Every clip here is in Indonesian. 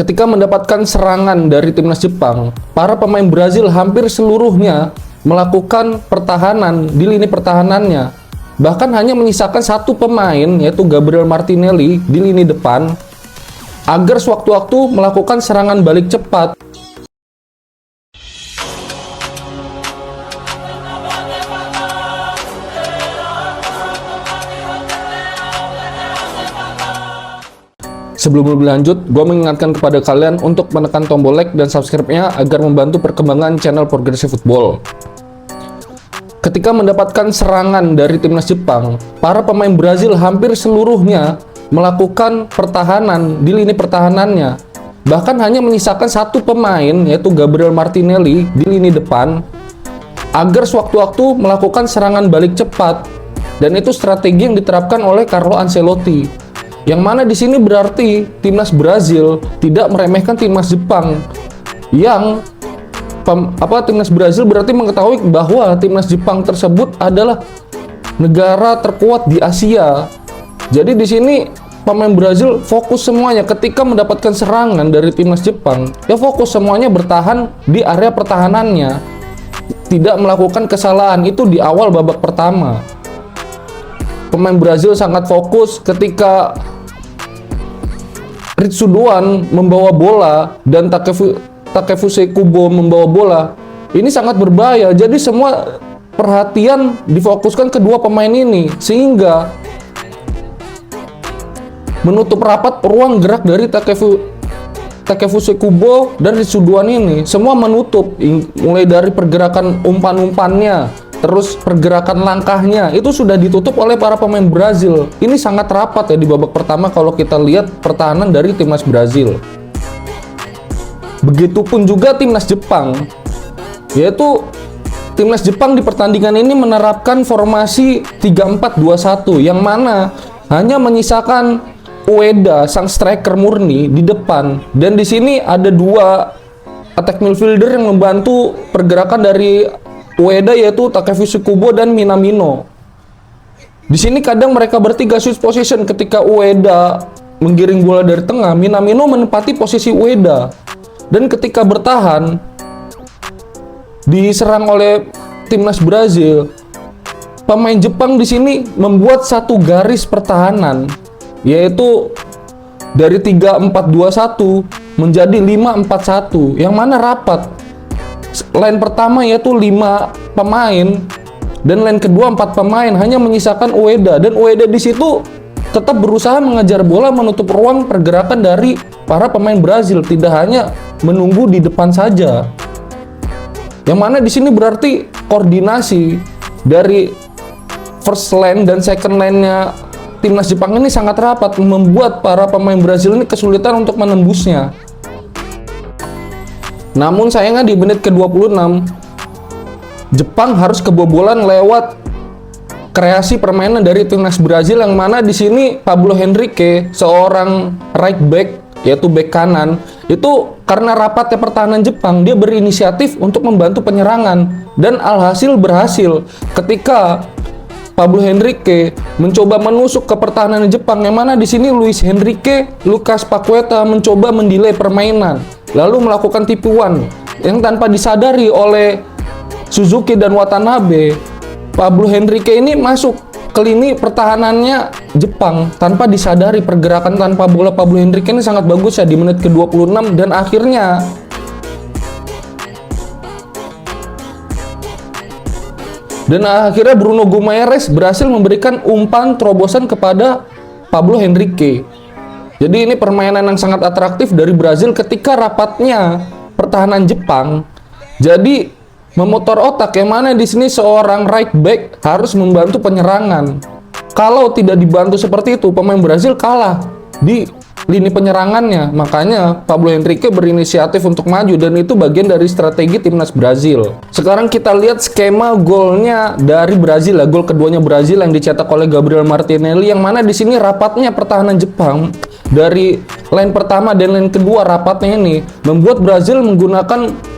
Ketika mendapatkan serangan dari timnas Jepang, para pemain Brazil hampir seluruhnya melakukan pertahanan di lini pertahanannya. Bahkan hanya menyisakan satu pemain, yaitu Gabriel Martinelli di lini depan, agar sewaktu-waktu melakukan serangan balik cepat. Sebelum lebih lanjut, gue mengingatkan kepada kalian untuk menekan tombol like dan subscribe-nya agar membantu perkembangan channel Progressive Football. Ketika mendapatkan serangan dari timnas Jepang, para pemain Brazil hampir seluruhnya melakukan pertahanan di lini pertahanannya. Bahkan hanya menyisakan satu pemain, yaitu Gabriel Martinelli di lini depan, agar sewaktu-waktu melakukan serangan balik cepat. Dan itu strategi yang diterapkan oleh Carlo Ancelotti. Yang mana di sini berarti timnas Brazil tidak meremehkan timnas Jepang. Timnas Brazil berarti mengetahui bahwa timnas Jepang tersebut adalah negara terkuat di Asia. Jadi di sini pemain Brazil fokus semuanya ketika mendapatkan serangan dari timnas Jepang. Ya fokus semuanya bertahan di area pertahanannya. Tidak melakukan kesalahan itu di awal babak pertama. Pemain Brazil sangat fokus ketika Ritsudoan membawa bola dan Takefusa Kubo membawa bola. Ini sangat berbahaya. Jadi semua perhatian difokuskan kedua pemain ini sehingga menutup rapat ruang gerak dari Takefusa Kubo dan Ritsudoan ini. Semua menutup, mulai dari pergerakan umpan-umpannya, terus pergerakan langkahnya itu sudah ditutup oleh para pemain Brazil. Ini sangat rapat ya di babak pertama kalau kita lihat pertahanan dari timnas Brazil. Begitupun juga timnas Jepang, yaitu timnas Jepang di pertandingan ini menerapkan formasi 3-4-2-1 yang mana hanya menyisakan Ueda sang striker murni di depan, dan di sini ada dua attack midfielder yang membantu pergerakan dari Ueda, yaitu Takefusa Kubo dan Minamino. Di sini kadang mereka bertiga switch position. Ketika Ueda menggiring bola dari tengah, Minamino menempati posisi Ueda. Dan ketika bertahan diserang oleh timnas Brazil, pemain Jepang di sini membuat satu garis pertahanan, yaitu dari 3-4-2-1 menjadi 5-4-1 yang mana rapat. Line pertama yaitu 5 pemain dan line kedua 4 pemain, hanya menyisakan Ueda, dan Ueda di situ tetap berusaha mengejar bola, menutup ruang pergerakan dari para pemain Brazil, tidak hanya menunggu di depan saja. Yang mana di sini berarti koordinasi dari first line dan second line-nya timnas Jepang ini sangat rapat, membuat para pemain Brazil ini kesulitan untuk menembusnya. Namun sayangnya di menit ke-26 Jepang harus kebobolan lewat kreasi permainan dari timnas Brazil, yang mana di sini Pablo Henrique, seorang right back, yaitu back kanan, itu karena rapatnya pertahanan Jepang, dia berinisiatif untuk membantu penyerangan, dan alhasil berhasil ketika Pablo Henrique mencoba menusuk ke pertahanan Jepang, yang mana di sini Luis Henrique, Lucas Paqueta mencoba mendelay permainan, lalu melakukan tipuan yang tanpa disadari oleh Suzuki dan Watanabe. Pablo Henrique ini masuk ke lini pertahanannya Jepang tanpa disadari. Pergerakan tanpa bola Pablo Henrique ini sangat bagus ya di menit ke-26, dan akhirnya Bruno Guimaraes berhasil memberikan umpan terobosan kepada Pablo Henrique. Jadi ini permainan yang sangat atraktif dari Brazil ketika rapatnya pertahanan Jepang. Jadi memutar otak, yang mana di sini seorang right back harus membantu penyerangan. Kalau tidak dibantu seperti itu, pemain Brazil kalah di lini penyerangannya. Makanya Pablo Henrique berinisiatif untuk maju, dan itu bagian dari strategi timnas Brazil. Sekarang kita lihat skema golnya dari Brazil, gol keduanya Brazil yang dicetak oleh Gabriel Martinelli, yang mana di sini rapatnya pertahanan Jepang dari line pertama dan line kedua, rapatnya ini membuat Brazil menggunakan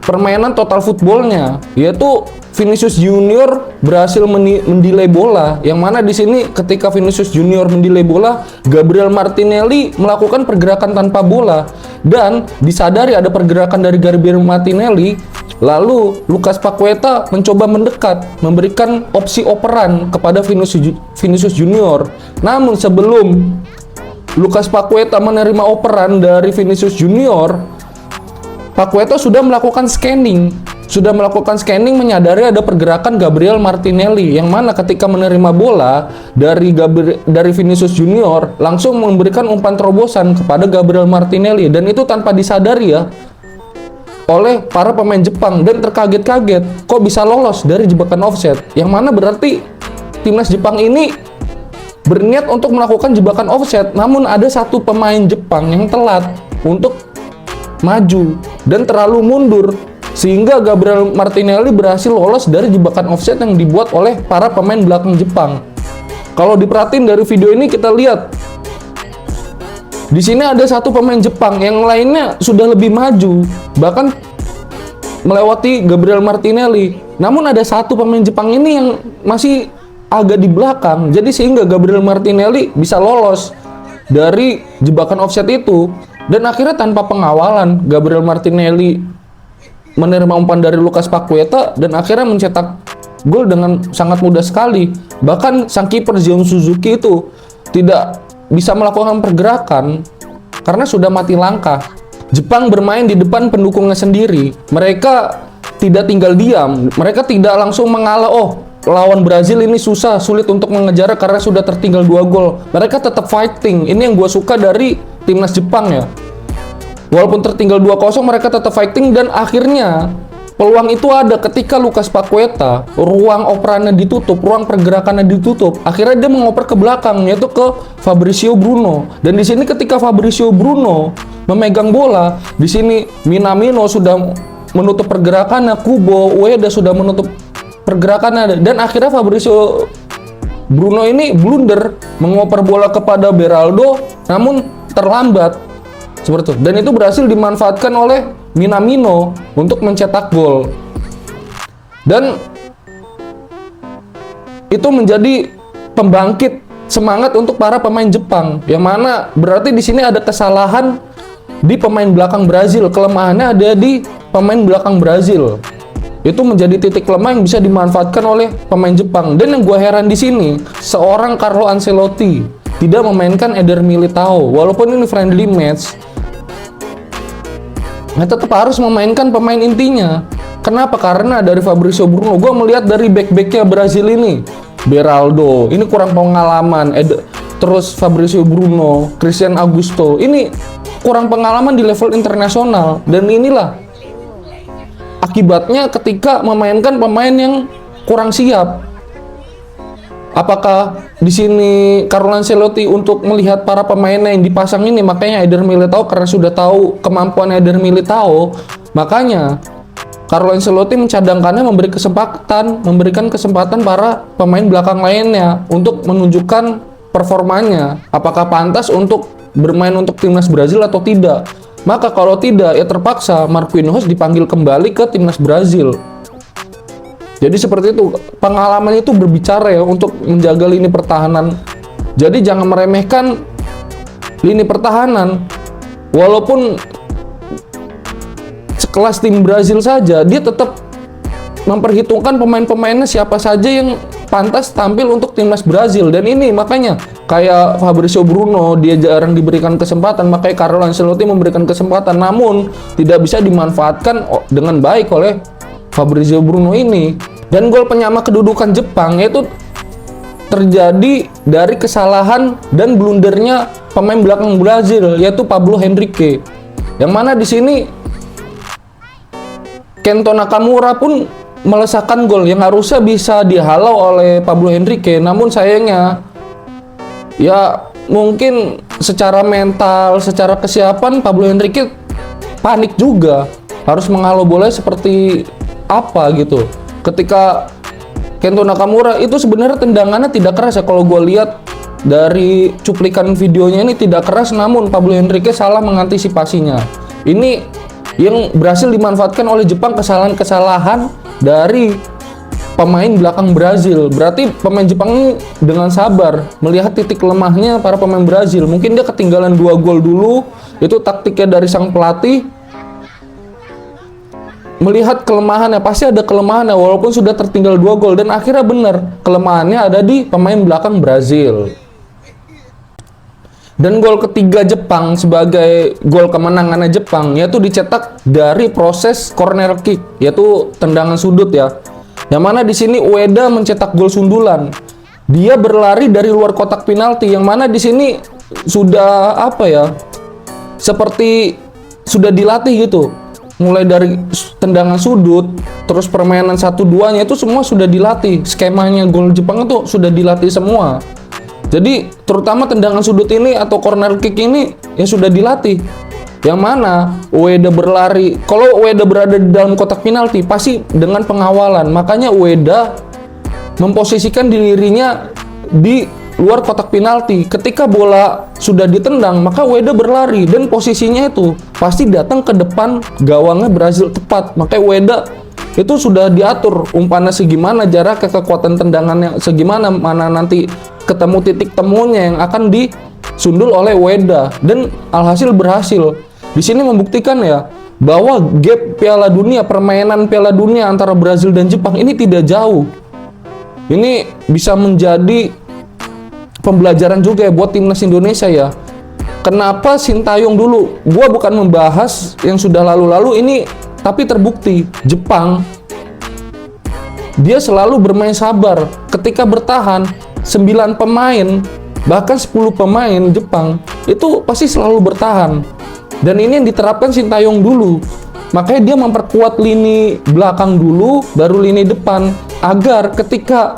permainan total footballnya, yaitu Vinicius Junior berhasil mendelay bola, yang mana di sini ketika Vinicius Junior mendelay bola, Gabriel Martinelli melakukan pergerakan tanpa bola dan disadari ada pergerakan dari Gabriel Martinelli, lalu Lucas Paqueta mencoba mendekat, memberikan opsi operan kepada Vinicius Junior. Namun sebelum Lucas Paqueta menerima operan dari Vinicius Junior, Paqueta sudah melakukan scanning menyadari ada pergerakan Gabriel Martinelli, yang mana ketika menerima bola dari Vinicius Junior langsung memberikan umpan terobosan kepada Gabriel Martinelli, dan itu tanpa disadari ya oleh para pemain Jepang, dan terkaget-kaget kok bisa lolos dari jebakan offset, yang mana berarti timnas Jepang ini berniat untuk melakukan jebakan offset, namun ada satu pemain Jepang yang telat untuk maju dan terlalu mundur, sehingga Gabriel Martinelli berhasil lolos dari jebakan offset yang dibuat oleh para pemain belakang Jepang. Kalau diperhatiin dari video ini, kita lihat di sini ada satu pemain Jepang, yang lainnya sudah lebih maju, bahkan melewati Gabriel Martinelli. Namun ada satu pemain Jepang ini yang masih agak di belakang, jadi sehingga Gabriel Martinelli bisa lolos dari jebakan offset itu. Dan akhirnya tanpa pengawalan, Gabriel Martinelli menerima umpan dari Lucas Paqueta dan akhirnya mencetak gol dengan sangat mudah sekali. Bahkan sang kiper Zion Suzuki itu tidak bisa melakukan pergerakan karena sudah mati langkah. Jepang bermain di depan pendukungnya sendiri. Mereka tidak tinggal diam. Mereka tidak langsung mengalah, oh lawan Brazil ini sulit untuk mengejar karena sudah tertinggal 2 gol. Mereka tetap fighting. Ini yang gue suka dari timnas Jepang ya. Walaupun tertinggal 2-0, mereka tetap fighting, dan akhirnya peluang itu ada ketika Lucas Paqueta, ruang operannya ditutup, ruang pergerakannya ditutup. Akhirnya dia mengoper ke belakang, yaitu ke Fabrizio Bruno. Dan di sini ketika Fabrizio Bruno memegang bola, di sini Minamino sudah menutup pergerakannya, Kubo Ueda sudah menutup pergerakannya, dan akhirnya Fabrizio Bruno ini blunder mengoper bola kepada Beraldo, namun terlambat seperti itu, dan itu berhasil dimanfaatkan oleh Minamino untuk mencetak gol, dan itu menjadi pembangkit semangat untuk para pemain Jepang, yang mana berarti di sini ada kesalahan di pemain belakang Brazil, kelemahannya ada di pemain belakang Brazil. Itu menjadi titik lemah yang bisa dimanfaatkan oleh pemain Jepang. Dan yang gue heran di sini, seorang Carlo Ancelotti tidak memainkan Eder Militao, walaupun ini friendly match. Nah, tetap harus memainkan pemain intinya. Kenapa? Karena dari Fabrizio Bruno, gue melihat dari back-backnya Brazil ini, Beraldo, ini kurang pengalaman. Terus Fabrizio Bruno, Christian Augusto, ini kurang pengalaman di level internasional. Dan inilah akibatnya ketika memainkan pemain yang kurang siap. Apakah di sini Carlo Ancelotti untuk melihat para pemainnya yang dipasang ini, makanya Eder Militao, karena sudah tahu kemampuan Eder Militao, makanya Carlo Ancelotti mencadangkannya, memberikan kesempatan para pemain belakang lainnya untuk menunjukkan performanya, apakah pantas untuk bermain untuk timnas Brazil atau tidak. Maka kalau tidak, ya terpaksa Marquinhos dipanggil kembali ke timnas Brazil. Jadi seperti itu, pengalaman itu berbicara ya untuk menjaga lini pertahanan. Jadi jangan meremehkan lini pertahanan. Walaupun sekelas tim Brazil saja, dia tetap memperhitungkan pemain-pemainnya siapa saja yang pantas tampil untuk timnas Brazil. Dan ini makanya kayak Fabrizio Bruno, dia jarang diberikan kesempatan, makanya Carlo Ancelotti memberikan kesempatan, namun tidak bisa dimanfaatkan dengan baik oleh Fabrizio Bruno ini. Dan gol penyama kedudukan Jepang itu terjadi dari kesalahan dan blundernya pemain belakang Brazil, yaitu Pablo Henrique. Yang mana di sini Kento Nakamura pun melesakkan gol yang harusnya bisa dihalau oleh Pablo Henrique. Namun sayangnya ya mungkin secara mental, secara kesiapan Pablo Henrique panik juga, harus menghalau bola seperti apa gitu. Ketika Kento Nakamura itu sebenarnya tendangannya tidak keras ya, kalau gue lihat dari cuplikan videonya ini tidak keras, namun Pablo Henrique salah mengantisipasinya. Ini yang berhasil dimanfaatkan oleh Jepang, kesalahan-kesalahan dari pemain belakang Brazil. Berarti pemain Jepang ini dengan sabar melihat titik lemahnya para pemain Brazil. Mungkin dia ketinggalan 2 gol dulu, itu taktiknya dari sang pelatih. Melihat kelemahannya, pasti ada kelemahannya walaupun sudah tertinggal 2 gol, dan akhirnya benar kelemahannya ada di pemain belakang Brazil. Dan gol ketiga Jepang sebagai gol kemenangannya Jepang yaitu dicetak dari proses corner kick, yaitu tendangan sudut ya. Yang mana di sini Ueda mencetak gol sundulan. Dia berlari dari luar kotak penalti, yang mana di sini sudah apa ya? Seperti sudah dilatih gitu. Mulai dari tendangan sudut, terus permainan 1-2-nya itu semua sudah dilatih. Skemanya gol Jepang itu sudah dilatih semua. Jadi terutama tendangan sudut ini atau corner kick ini ya sudah dilatih. Yang mana Ueda berlari, kalau Ueda berada di dalam kotak penalti pasti dengan pengawalan. Makanya Ueda memposisikan dirinya di luar kotak penalti. Ketika bola sudah ditendang, maka Ueda berlari dan posisinya itu pasti datang ke depan gawangnya Brazil tepat. Makanya Ueda itu sudah diatur umpannya segimana, jarak ke kekuatan tendangannya segimana, mana nanti ketemu titik temunya yang akan disundul oleh Ueda, dan alhasil berhasil. Di sini membuktikan ya bahwa gap Piala Dunia, permainan Piala Dunia antara Brazil dan Jepang ini tidak jauh. Ini bisa menjadi pembelajaran juga ya buat timnas Indonesia ya. Kenapa Sintayong dulu? Gua bukan membahas yang sudah lalu-lalu ini, tapi terbukti Jepang dia selalu bermain sabar. Ketika bertahan 9 pemain bahkan 10 pemain Jepang itu pasti selalu bertahan, dan ini yang diterapkan Sintayong dulu. Makanya dia memperkuat lini belakang dulu baru lini depan, agar ketika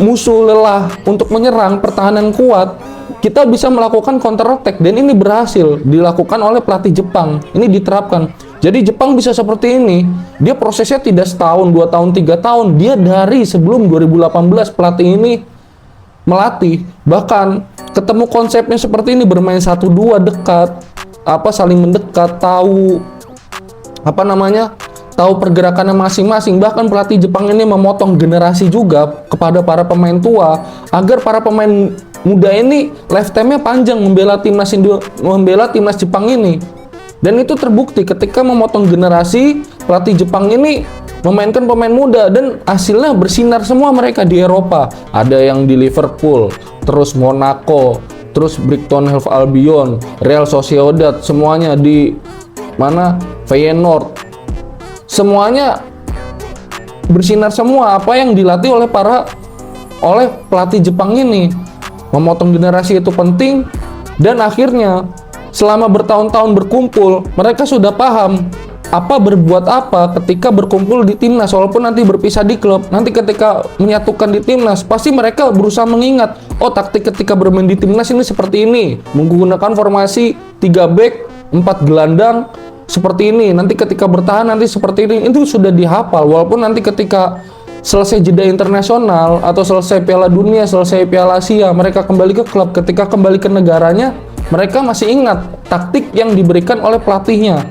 musuh lelah untuk menyerang, pertahanan kuat, kita bisa melakukan counter attack. Dan ini berhasil dilakukan oleh pelatih Jepang. Ini diterapkan. Jadi Jepang bisa seperti ini. Dia prosesnya tidak setahun, 2 tahun, 3 tahun. Dia dari sebelum 2018 pelatih ini melatih. Bahkan ketemu konsepnya seperti ini, bermain 1-2 dekat, saling mendekat, tahu tahu pergerakannya masing-masing. Bahkan pelatih Jepang ini memotong generasi juga kepada para pemain tua, agar para pemain muda ini lifetime-nya panjang membela timnas Jepang ini. Dan itu terbukti ketika memotong generasi, pelatih Jepang ini memainkan pemain muda dan hasilnya bersinar semua mereka di Eropa. Ada yang di Liverpool, terus Monaco, terus Brighton Hove Albion, Real Sociedad, semuanya di mana? Feyenoord. Semuanya bersinar semua apa yang dilatih oleh pelatih Jepang ini. Memotong generasi itu penting, dan akhirnya selama bertahun-tahun berkumpul, mereka sudah paham berbuat apa ketika berkumpul di timnas. Walaupun nanti berpisah di klub, nanti ketika menyatukan di timnas, pasti mereka berusaha mengingat, taktik ketika bermain di timnas ini seperti ini, menggunakan formasi 3 back, 4 gelandang seperti ini. Nanti ketika bertahan nanti seperti ini. Itu sudah dihafal. Walaupun nanti ketika selesai jeda internasional atau selesai Piala Dunia, selesai Piala Asia, mereka kembali ke klub, ketika kembali ke negaranya, mereka masih ingat taktik yang diberikan oleh pelatihnya.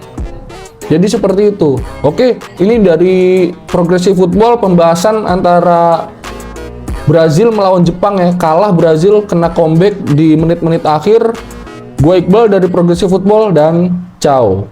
Jadi seperti itu. Oke, ini dari Progressive Football, pembahasan antara Brazil melawan Jepang ya. Kalah Brazil, kena comeback di menit-menit akhir. Gue Iqbal dari Progressive Football, dan ciao.